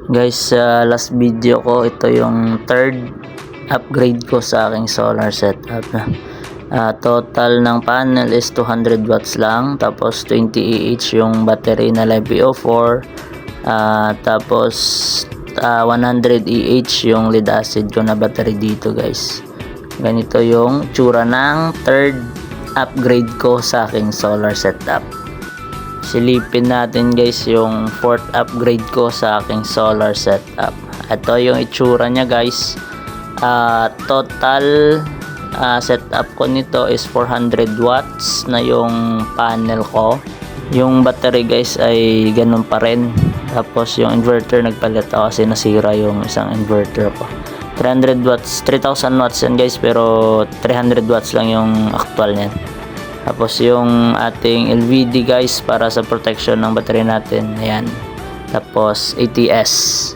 Guys, sa last video ko, ito yung third upgrade ko sa aking solar setup na. Total ng panel is 200 watts lang, tapos 20 Ah yung battery na LiPo4, tapos 100 Ah yung lead acid ko na battery dito guys. Ganito yung tsura ng third upgrade ko sa aking solar setup. Silipin natin guys yung fourth upgrade ko sa aking solar setup. Ito yung itsura nya guys. Total setup ko nito is 400 watts na yung panel ko. Yung battery guys ay ganun pa rin. Tapos yung inverter nagpalit ako kasi nasira yung isang inverter ko. 300 watts, 3000 watts yan guys, pero 300 watts lang yung actual niyan. Tapos yung ating LVD guys para sa protection ng battery natin, ayan. Tapos ATS,